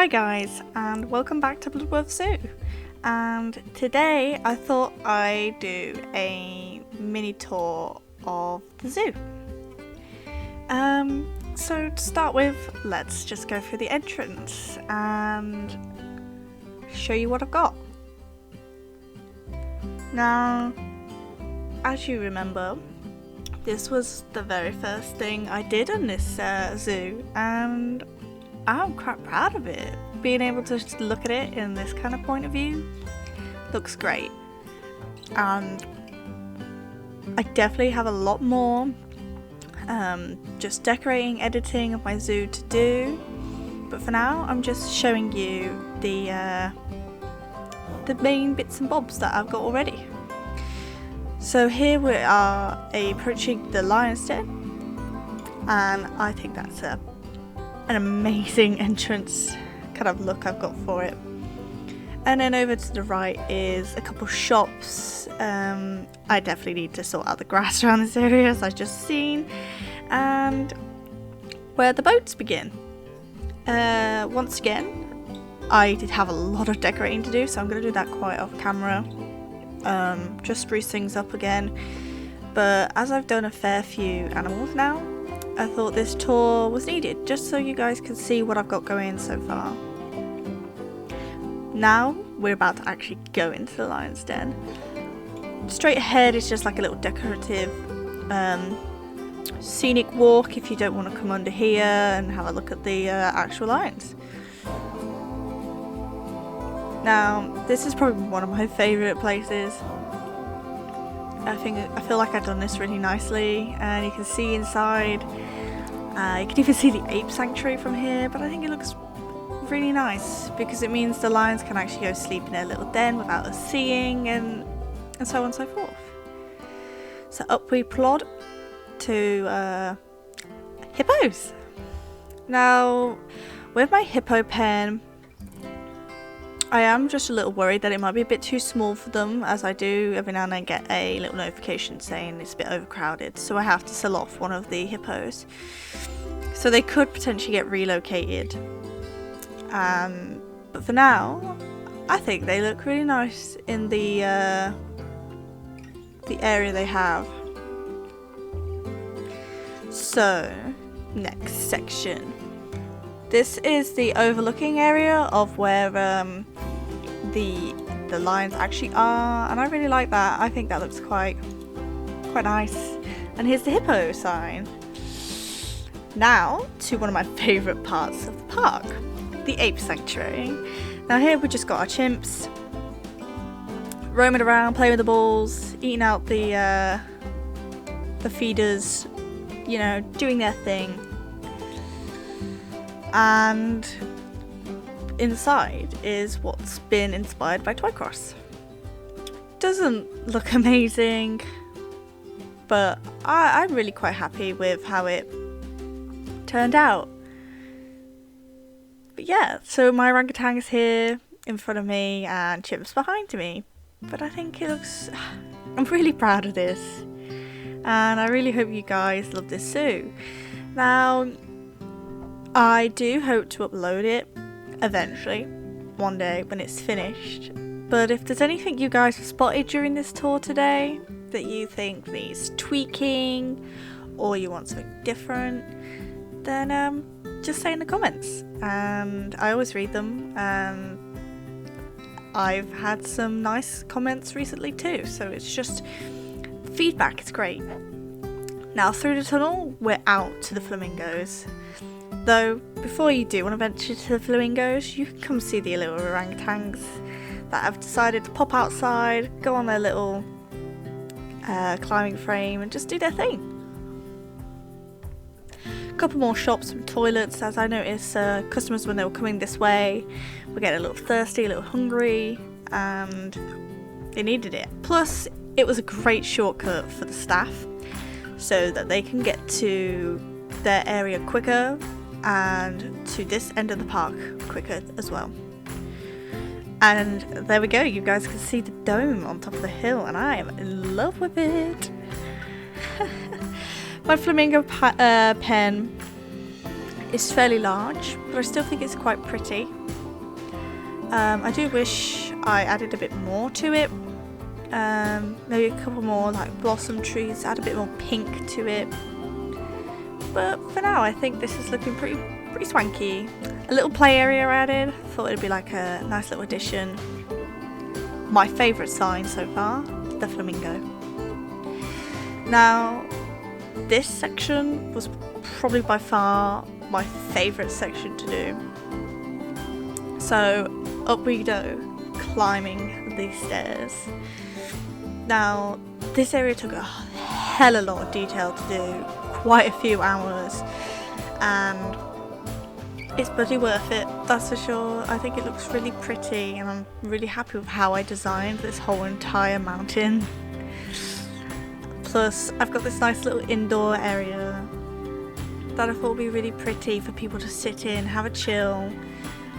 Hi guys, and welcome back to Bloodworth Zoo. And today I thought I'd do a mini tour of the zoo. So to start with, let's just go through the entrance and show you what I've got. Now, as you remember, this was the very first thing I did in this zoo, and I'm quite proud of it. Being able to just look at it in this kind of point of view looks great. And I definitely have a lot more just decorating, editing of my zoo to do. But for now, I'm just showing you the main bits and bobs that I've got already. So here we are approaching the lion's den, and I think that's an amazing entrance kind of look I've got for it. And then over to the right is a couple shops. I definitely need to sort out the grass around this area, as I've just seen, and where the boats begin. Once again, I did have a lot of decorating to do, so I'm going to do that quite off camera. Just spruce things up again. But as I've done a fair few animals now, I thought this tour was needed, just so you guys can see what I've got going so far. Now we're about to actually go into the lion's den. Straight ahead is just like a little decorative scenic walk if you don't want to come under here and have a look at the actual lions. Now, this is probably one of my favourite places. I feel like I've done this really nicely, and you can see inside. You can even see the Ape Sanctuary from here, but I think it looks really nice because it means the lions can actually go sleep in their little den without us seeing, and so on and so forth. So up we plod to Hippos. Now, with my Hippo pen, I am just a little worried that it might be a bit too small for them, as I do every now and then get a little notification saying it's a bit overcrowded, so I have to sell off one of the hippos. So they could potentially get relocated. But for now, I think they look really nice in the area they have. So, next section. This is the overlooking area of where the lions actually are, and I really like that. I think that looks quite nice. And here's the hippo sign. Now to one of my favourite parts of the park, the Ape Sanctuary. Now here we just got our chimps roaming around, playing with the balls, eating out the feeders, you know, doing their thing. And inside is what's been inspired by Toycross. Doesn't look amazing, but I'm really quite happy with how it turned out. But yeah, so my orangutan is here in front of me and Chip's behind me. But I think it looks... I'm really proud of this. And I really hope you guys love this zoo. Now, I do hope to upload it eventually, one day when it's finished. But if there's anything you guys have spotted during this tour today that you think needs tweaking, or you want something different, then just say in the comments, and I always read them, and I've had some nice comments recently too, so it's just feedback. It's great. Now through the tunnel we're out to the flamingos. Though, before you do want to venture to the flamingos, you can come see the little orangutans that have decided to pop outside, go on their little climbing frame and just do their thing. A couple more shops and toilets, as I noticed customers when they were coming this way were getting a little thirsty, a little hungry, and they needed it. Plus, it was a great shortcut for the staff so that they can get to their area quicker and to this end of the park quicker as well. And there we go, you guys can see the dome on top of the hill, and I am in love with it. My Flamingo pen is fairly large, but I still think it's quite pretty. I do wish I added a bit more to it. Maybe a couple more like blossom trees, add a bit more pink to it. But for now, I think this is looking pretty swanky. A little play area added. Thought it'd be like a nice little addition. My favourite sign so far, the flamingo. Now, this section was probably by far my favourite section to do. So up we go, climbing these stairs. Now, this area took a hell of a lot of detail to do, quite a few hours, and it's bloody worth it, that's for sure. I think it looks really pretty, and I'm really happy with how I designed this whole entire mountain. Plus, I've got this nice little indoor area that I thought would be really pretty for people to sit in, have a chill,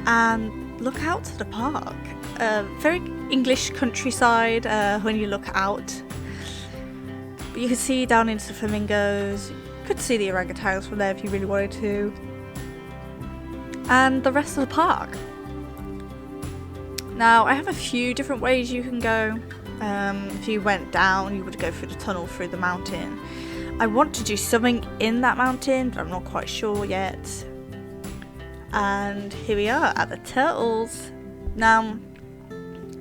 and look out to the park. Very English countryside when you look out. But you can see down into the flamingos, you could see the orangutans from there if you really wanted to. And the rest of the park. Now, I have a few different ways you can go. If you went down, you would go through the tunnel through the mountain. I want to do something in that mountain, but I'm not quite sure yet. And here we are at the turtles. Now,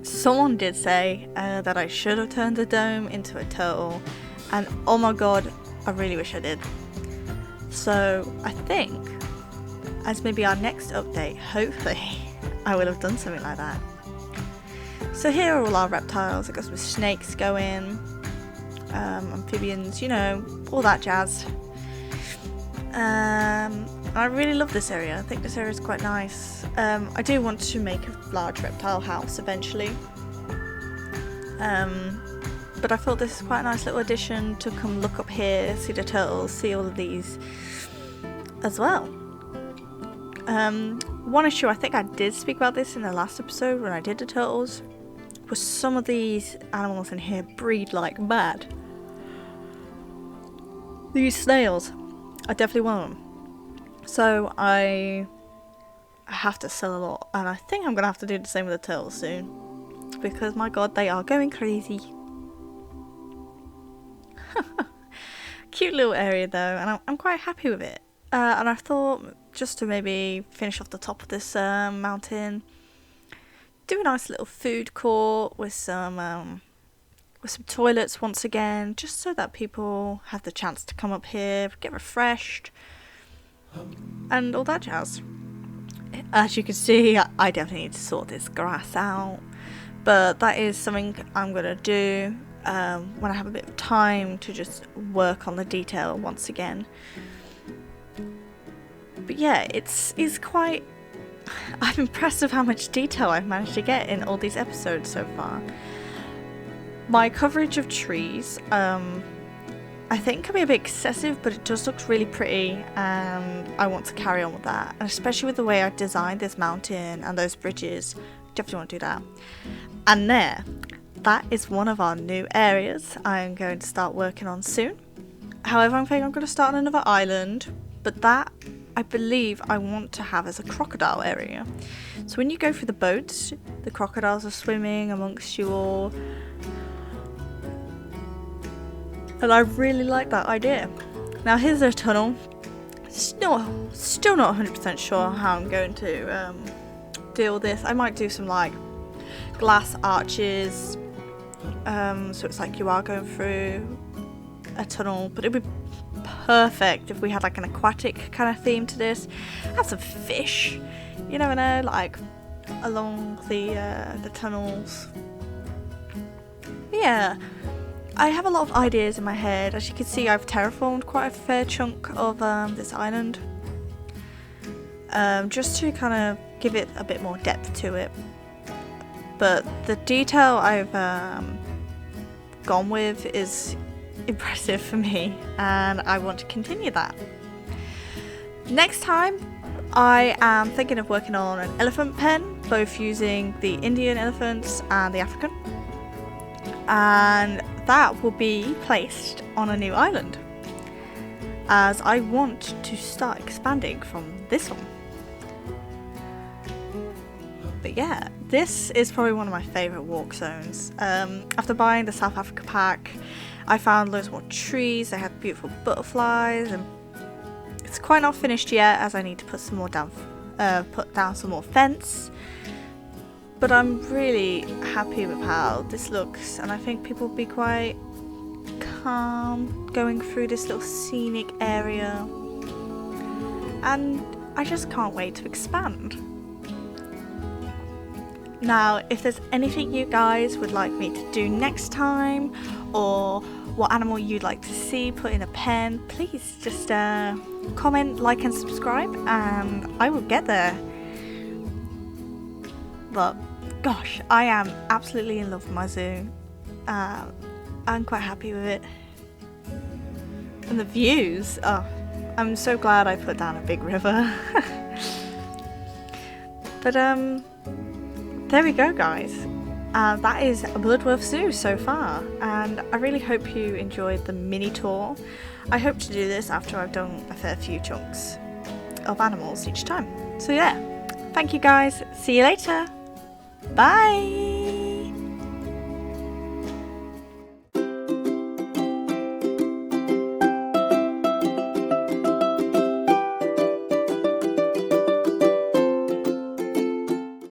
someone did say that I should have turned the dome into a turtle, and oh my god, I really wish I did. So I think, as maybe our next update, hopefully, I will have done something like that. So here are all our reptiles. I've got some snakes going, amphibians, you know, all that jazz. I really love this area. I think this area is quite nice. I do want to make a large reptile house eventually. But I thought this is quite a nice little addition to come look up here, see the turtles, see all of these as well. One issue, I think I did speak about this in the last episode when I did the turtles, was some of these animals in here breed like mad. These snails, I definitely want them. So I have to sell a lot, and I think I'm going to have to do the same with the turtles soon, because my god, they are going crazy. Cute little area though, and I'm quite happy with it. And I thought, just to maybe finish off the top of this mountain, do a nice little food court with some toilets once again, just so that people have the chance to come up here, get refreshed, and all that jazz. As you can see, I definitely need to sort this grass out, but that is something I'm going to do when I have a bit of time to just work on the detail once again. But yeah, it's quite... I'm impressed with how much detail I've managed to get in all these episodes so far. My coverage of trees, I think can be a bit excessive, but it just looks really pretty, and I want to carry on with that. And especially with the way I designed this mountain and those bridges, definitely want to do that. And that is one of our new areas I'm going to start working on soon. However, I'm going to start on another island, but that I believe I want to have as a crocodile area. So when you go through the boats, the crocodiles are swimming amongst you all. And I really like that idea. Now here's a tunnel. Still not 100% sure how I'm going to deal with this. I might do some like glass arches, so it's like you are going through a tunnel, but it would be perfect if we had like an aquatic kind of theme to this. Have some fish, you never know, like along the tunnels. Yeah, I have a lot of ideas in my head. As you can see, I've terraformed quite a fair chunk of this island, just to kind of give it a bit more depth to it. But the detail I've gone with is impressive for me, and I want to continue that. Next time, I am thinking of working on an elephant pen, both using the Indian elephants and the African, and that will be placed on a new island, as I want to start expanding from this one. But yeah, this is probably one of my favourite walk zones. After buying the South Africa pack, I found loads more trees. They had beautiful butterflies, and it's quite not finished yet as I need to put some more down, put down some more fence. But I'm really happy with how this looks, and I think people will be quite calm going through this little scenic area. And I just can't wait to expand. Now, if there's anything you guys would like me to do next time, or what animal you'd like to see put in a pen, please just comment, like and subscribe, and I will get there. But gosh, I am absolutely in love with my zoo. I'm quite happy with it. And the views, oh, I'm so glad I put down a big river. But there we go, guys. That is Bloodworth Zoo so far, and I really hope you enjoyed the mini tour. I hope to do this after I've done a fair few chunks of animals each time. So yeah, thank you guys, see you later, bye!